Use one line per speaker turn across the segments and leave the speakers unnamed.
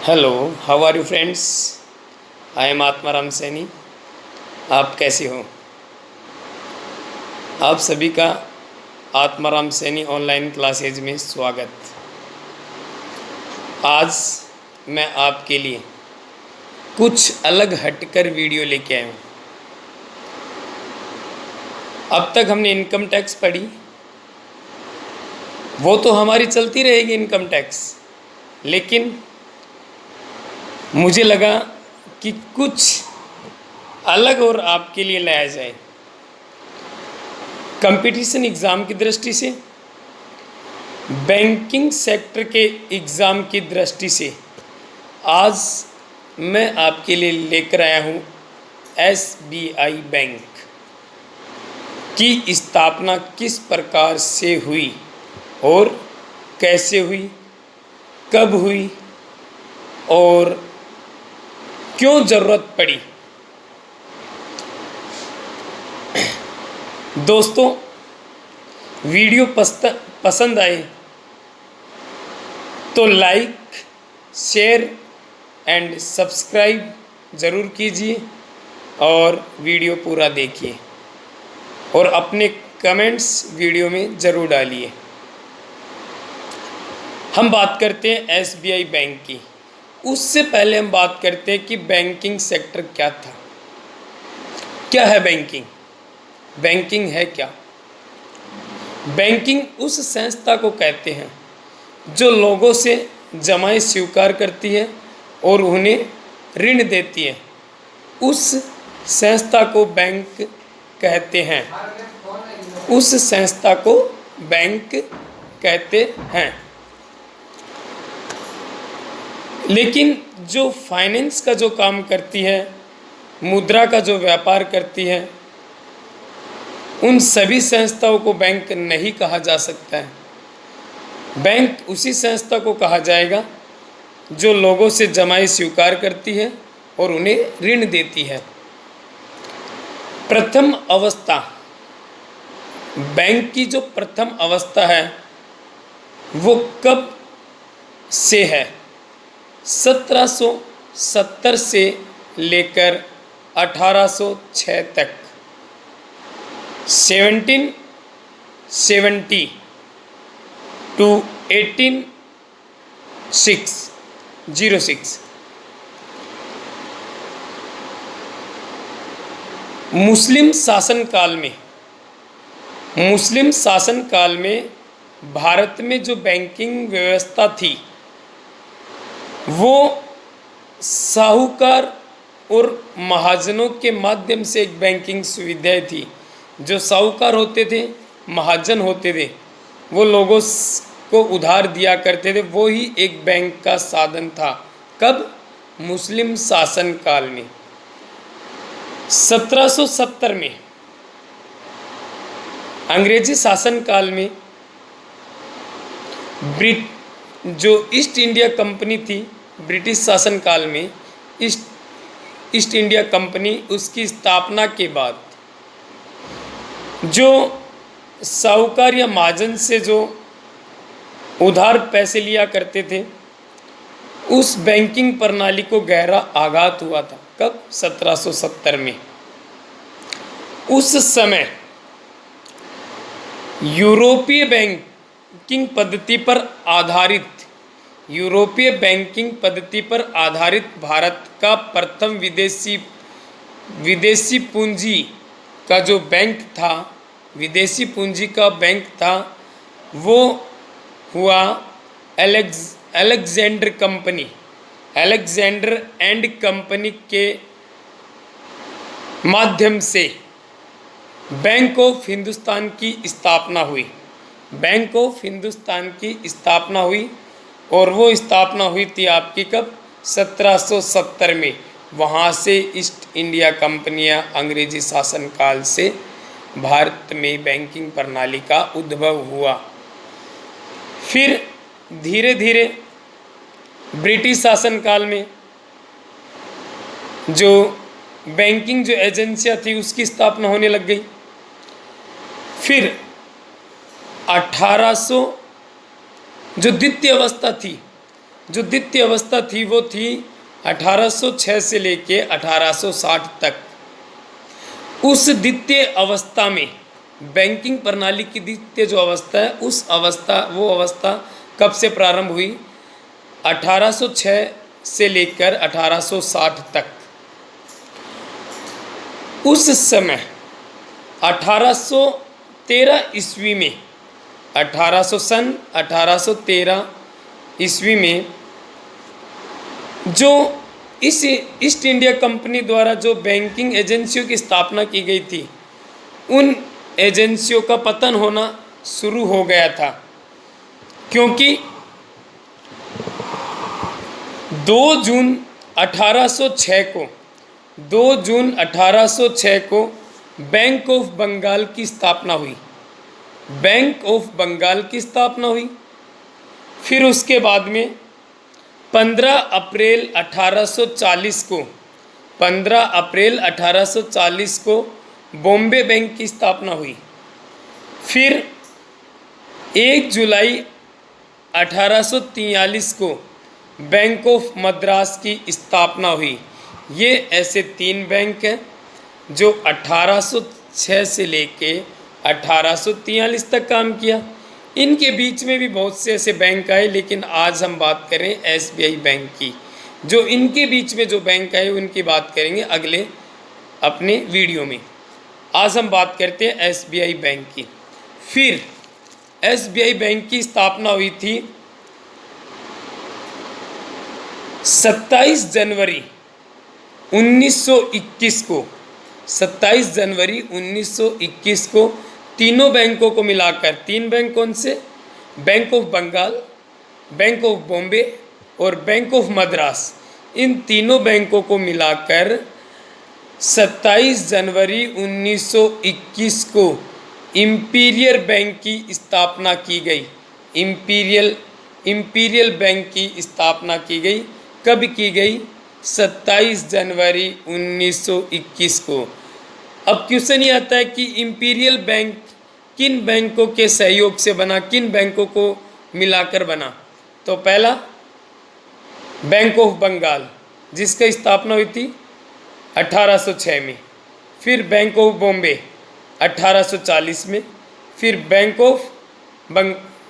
Hello, how are you friends? I am Atmaram Saini. आप कैसे हो? आप सभी का आत्माराम सैनी ऑनलाइन क्लासेज में स्वागत। आज मैं आपके लिए कुछ अलग हटकर वीडियो लेके आया हूँ। अब तक हमने इनकम टैक्स पढ़ी, वो तो हमारी चलती रहेगी इनकम टैक्स, लेकिन मुझे लगा कि कुछ अलग और आपके लिए लाया जाए। कंपटीशन एग्ज़ाम की दृष्टि से, बैंकिंग सेक्टर के एग्ज़ाम की दृष्टि से आज मैं आपके लिए लेकर आया हूँ एसबीआई बैंक की स्थापना किस प्रकार से हुई और कैसे हुई, कब हुई और क्यों ज़रूरत पड़ी। दोस्तों, वीडियो पसंद आए तो लाइक, शेयर एंड सब्सक्राइब ज़रूर कीजिए और वीडियो पूरा देखिए और अपने कमेंट्स वीडियो में ज़रूर डालिए। हम बात करते हैं एसबीआई बैंक की। उससे पहले हम बात करते हैं कि बैंकिंग सेक्टर क्या था, क्या है बैंकिंग। बैंकिंग है क्या? बैंकिंग उस संस्था को कहते हैं जो लोगों से जमाएं स्वीकार करती है और उन्हें ऋण देती है। उस संस्था को बैंक कहते हैं। उस संस्था को बैंक कहते हैं। लेकिन जो फाइनेंस का जो काम करती है, मुद्रा का जो व्यापार करती है, उन सभी संस्थाओं को बैंक नहीं कहा जा सकता है। बैंक उसी संस्था को कहा जाएगा जो लोगों से जमाएं स्वीकार करती है और उन्हें ऋण देती है। प्रथम अवस्था, बैंक की जो प्रथम अवस्था है वो कब से है? 1770 से लेकर 1806 तक, 1770 टू 1806। मुस्लिम शासन काल में भारत में जो बैंकिंग व्यवस्था थी वो साहूकार और महाजनों के माध्यम से एक बैंकिंग सुविधाएं थी। जो साहूकार होते थे, महाजन होते थे, वो लोगों को उधार दिया करते थे, वो ही एक बैंक का साधन था। कब? मुस्लिम शासन काल में। 1770 में अंग्रेजी शासन काल में जो ईस्ट इंडिया कंपनी थी, ब्रिटिश शासन काल में ईस्ट इंडिया कंपनी, उसकी स्थापना के बाद जो साहूकार या महाजन से जो उधार पैसे लिया करते थे, उस बैंकिंग प्रणाली को गहरा आघात हुआ था। कब? 1770 में। उस समय यूरोपीय बैंकिंग पद्धति पर आधारित भारत का प्रथम विदेशी पूंजी का जो बैंक था, विदेशी पूंजी का बैंक था, वो हुआ अलेक्जेंडर एंड कंपनी के माध्यम से बैंक ऑफ हिंदुस्तान की स्थापना हुई। बैंक ऑफ हिंदुस्तान की स्थापना हुई और वो स्थापना हुई थी आपकी कब? 1770 में। वहाँ से ईस्ट इंडिया कंपनियाँ अंग्रेजी शासन काल से भारत में बैंकिंग प्रणाली का उद्भव हुआ। फिर धीरे धीरे ब्रिटिश शासन काल में जो बैंकिंग जो एजेंसियाँ थी उसकी स्थापना होने लग गई। फिर 1800 जो द्वितीय अवस्था थी, जो द्वितीय अवस्था थी वो थी 1806 से लेके 1860 तक। उस द्वितीय अवस्था में बैंकिंग प्रणाली की द्वितीय जो अवस्था है वो अवस्था कब से प्रारंभ हुई? 1806 से लेकर 1860 तक। उस समय 1813 ईस्वी में 1813 ईस्वी में जो इस ईस्ट इंडिया कंपनी द्वारा जो बैंकिंग एजेंसियों की स्थापना की गई थी, उन एजेंसियों का पतन होना शुरू हो गया था, क्योंकि 2 जून 1806 को बैंक ऑफ बंगाल की स्थापना हुई। बैंक ऑफ बंगाल की स्थापना हुई। फिर उसके बाद में 15 अप्रैल 1840 को बॉम्बे बैंक की स्थापना हुई। फिर 1 जुलाई 1843 को बैंक ऑफ मद्रास की स्थापना हुई। ये ऐसे 3 बैंक हैं जो 1806 से लेके 1843 तक काम किया। इनके बीच में भी बहुत से ऐसे बैंक आए, लेकिन आज हम बात करें एसबीआई बैंक की। जो इनके बीच में जो बैंक आए उनकी बात करेंगे अगले अपने वीडियो में। आज हम बात करते हैं एसबीआई बैंक की। फिर एसबीआई बैंक की स्थापना हुई थी 27 जनवरी 1921 को। 27 जनवरी 1921 को तीनों बैंकों को मिलाकर, 3 बैंक कौन से? Bank of Bengal, bank of Bombay और बैंक ऑफ मद्रास, इन तीनों बैंकों को मिलाकर 27 जनवरी 1921 को इंपीरियल बैंक की स्थापना की गई। इंपीरियल बैंक की स्थापना की गई। कब की गई? 27 जनवरी 1921 को। अब क्वेश्चन ये आता है कि इंपीरियल बैंक किन बैंकों के सहयोग से बना, किन बैंकों को मिलाकर बना? तो पहला बैंक ऑफ बंगाल, जिसका स्थापना हुई थी 1806 में। फिर बैंक ऑफ बॉम्बे 1840 में। फिर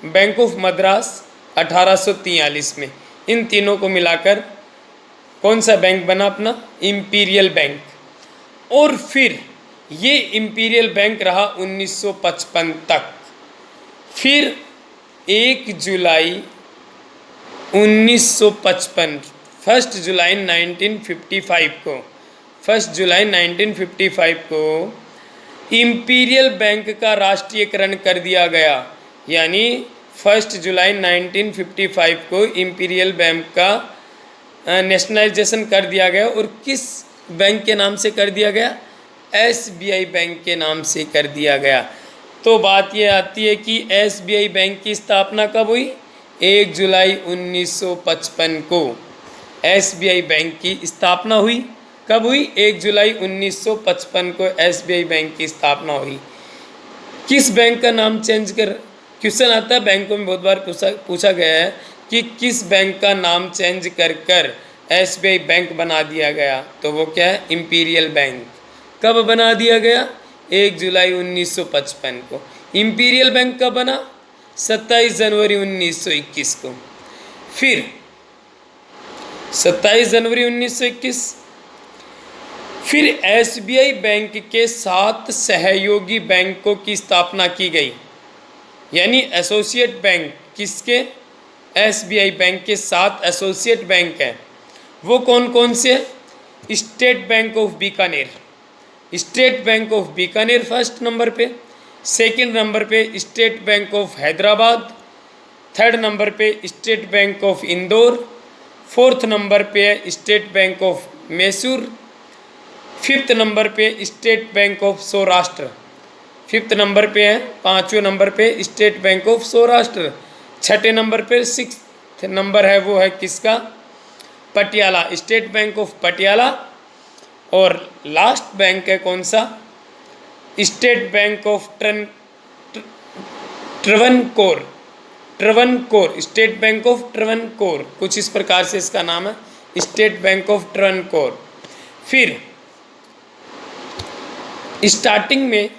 बैंक ऑफ मद्रास 1843 में। इन तीनों को मिलाकर कौन सा बैंक बना? अपना इंपीरियल बैंक। और फिर ये इंपीरियल बैंक रहा 1955 तक। फिर 1 जुलाई 1955, 1 जुलाई 1955 को इंपीरियल बैंक का राष्ट्रीयकरण कर दिया गया। यानी 1 जुलाई 1955 को इंपीरियल बैंक का नेशनलाइजेशन कर दिया गया। और किस बैंक के नाम से कर दिया गया? एसबीआई बैंक के नाम से कर दिया गया। तो बात ये आती है कि एसबीआई बैंक की स्थापना कब हुई? 1 जुलाई 1955 को एसबीआई बैंक की स्थापना हुई। कब हुई? 1 जुलाई 1955 को एसबीआई बैंक की स्थापना हुई। किस बैंक का नाम चेंज कर, क्वेश्चन आता है बैंकों में बहुत बार पूछा गया है कि किस बैंक का नाम चेंज कर एसबीआई बैंक बना दिया गया? तो वो क्या है? Imperial bank. कब बना दिया गया? 1 जुलाई 1955 को। इंपीरियल बैंक कब बना? 27 जनवरी 1921 को। फिर 27 जनवरी 1921 फिर एसबीआई बैंक के 7 सहयोगी बैंकों की स्थापना की गई। यानी एसोसिएट बैंक किसके? एसबीआई बैंक के 7 एसोसिएट बैंक हैं। वो कौन कौन से? State bank of Bikaner, state bank of Bikaner first number पे। सेकंड नंबर पे state bank of Hyderabad. Third number पे state bank of Indore. Fourth number पे है state bank of Mysore. Fifth number पे state bank of Saurashtra. Fifth number पे है, 5वें नंबर पे स्टेट बैंक ऑफ सौराष्ट्र। छठे नंबर पे 6th नंबर है वो है किसका? Patiala, state bank of Patiala. और लास्ट बैंक है कौन सा? State bank of Travancore. Travancore, state bank of Travancore, कुछ इस प्रकार से इसका नाम है, स्टेट बैंक ऑफ ट्रवनकोर। फिर स्टार्टिंग में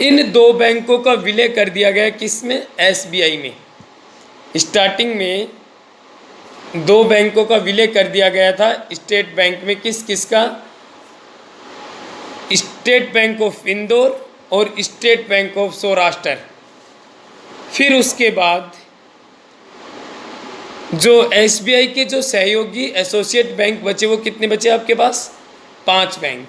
इन दो बैंकों का विलय कर दिया गया, किसमें? एसबीआई में। स्टार्टिंग में दो बैंकों का विलय कर दिया गया था स्टेट बैंक में, किस किस का? स्टेट बैंक ऑफ इंदौर और स्टेट बैंक ऑफ सौराष्ट्र। फिर उसके बाद जो एसबीआई के जो सहयोगी एसोसिएट बैंक बचे, वो कितने बचे आपके पास? 5 बैंक,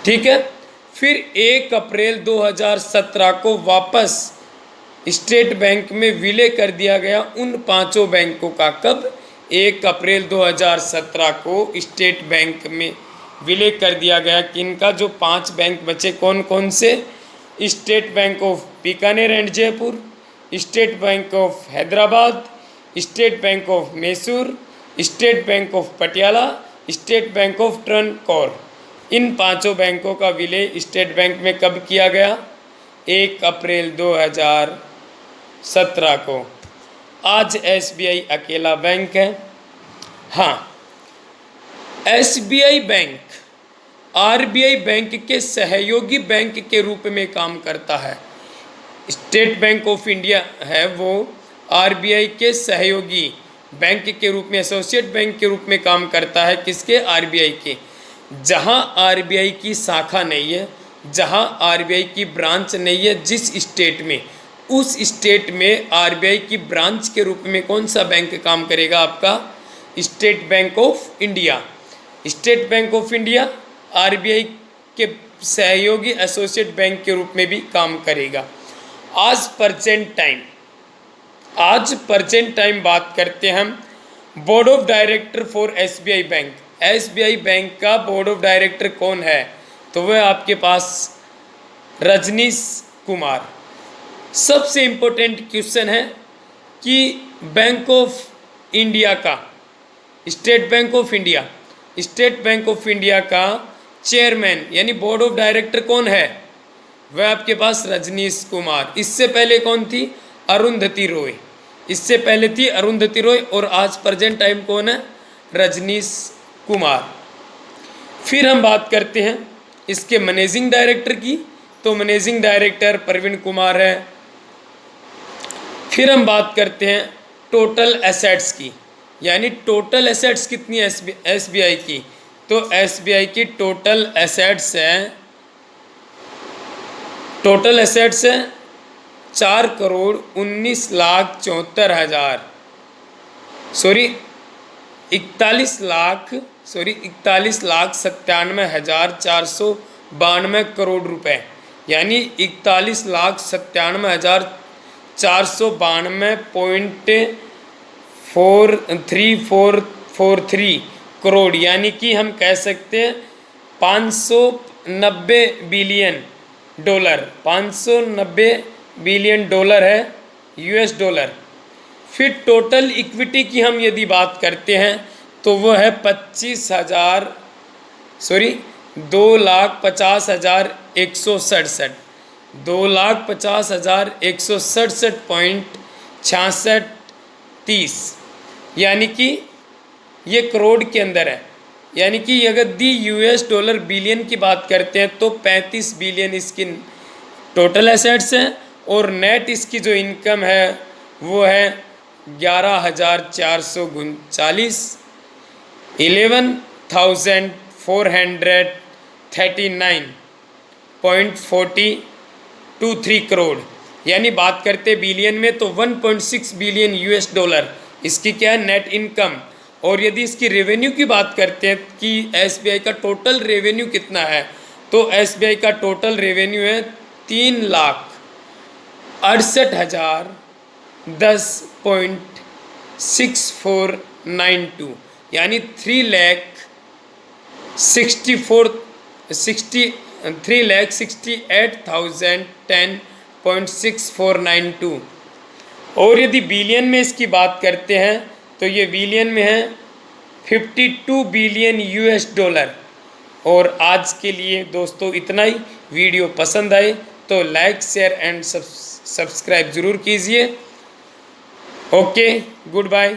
ठीक है। फिर 1 अप्रैल 2017 को वापस स्टेट बैंक में विलय कर दिया गया उन 5 बैंकों का। कब? 1 अप्रैल 2017 को स्टेट बैंक में विलय कर दिया गया कि इनका जो 5 बैंक बचे, कौन कौन से? State bank of Bikaner and Jaipur, state bank of Hyderabad, state bank of Mysore, state bank of Patiala, state bank of Travancore. इन 5 बैंकों का विलय स्टेट बैंक में कब किया गया? 1 अप्रैल 2017 को। आज एसबीआई अकेला बैंक है। हाँ, एसबीआई बैंक आरबीआई बैंक के सहयोगी बैंक के रूप में काम करता है। स्टेट बैंक ऑफ इंडिया है वो आरबीआई के सहयोगी बैंक के रूप में, एसोसिएट बैंक के रूप में काम करता है। किसके? आरबीआई के। जहां आरबीआई की शाखा नहीं है, जहां आरबीआई की ब्रांच नहीं है, जिस स्टेट में, उस स्टेट में आरबीआई की ब्रांच के रूप में कौन सा बैंक काम करेगा? आपका state bank of India. State bank of India RBI के सहयोगी एसोसिएट बैंक के रूप में भी काम करेगा। आज प्रेजेंट टाइम बात करते हैं हम board of director for SBI bank. SBI bank का बोर्ड ऑफ डायरेक्टर कौन है? तो वह आपके पास रजनीश कुमार। सबसे इम्पोर्टेंट क्वेश्चन है कि बैंक ऑफ इंडिया का, स्टेट बैंक ऑफ इंडिया का चेयरमैन यानी बोर्ड ऑफ डायरेक्टर कौन है? वह आपके पास रजनीश कुमार। इससे पहले कौन थी? अरुंधति रॉय। इससे पहले थी अरुंधति रॉय और आज प्रेजेंट टाइम कौन है? रजनीश कुमार। फिर हम बात करते हैं इसके मैनेजिंग डायरेक्टर की, तो मैनेजिंग डायरेक्टर प्रवीण कुमार है। फिर हम बात करते हैं टोटल एसेट्स की, यानी टोटल एसेट्स कितनी है एसबीआई की? तो एसबीआई की टोटल एसेट्स है 41,97,492 करोड़ रुपए, यानी 41,97,492.4343 करोड़, यानी कि हम कह सकते हैं 590 बिलियन डॉलर है यूएस डॉलर। फिर टोटल इक्विटी की हम यदि बात करते हैं तो वो है 2,50,167.6630, यानी कि ये करोड़ के अंदर है। यानी कि अगर दी यूएस डॉलर बिलियन की बात करते हैं तो 35 बिलियन इसकी टोटल एसेट्स हैं और नेट इसकी जो इनकम है वो है 11,439 11,439.4023 करोड़। यानी बात करते बिलियन में तो 1.6 बिलियन यूएस डॉलर इसकी क्या है? Net income. और यदि इसकी रेवेन्यू की बात करते हैं कि एसबीआई का टोटल रेवेन्यू कितना है, तो एसबीआई का टोटल रेवेन्यू है 3,68,10.6492, यानी 3,68,10.6492। और यदि बिलियन में इसकी बात करते हैं तो ये बिलियन में है 52 बिलियन यूएस डॉलर। और आज के लिए दोस्तों इतना ही। वीडियो पसंद आए तो लाइक शेयर एंड सब्सक्राइब ज़रूर कीजिए। Okay, good bye.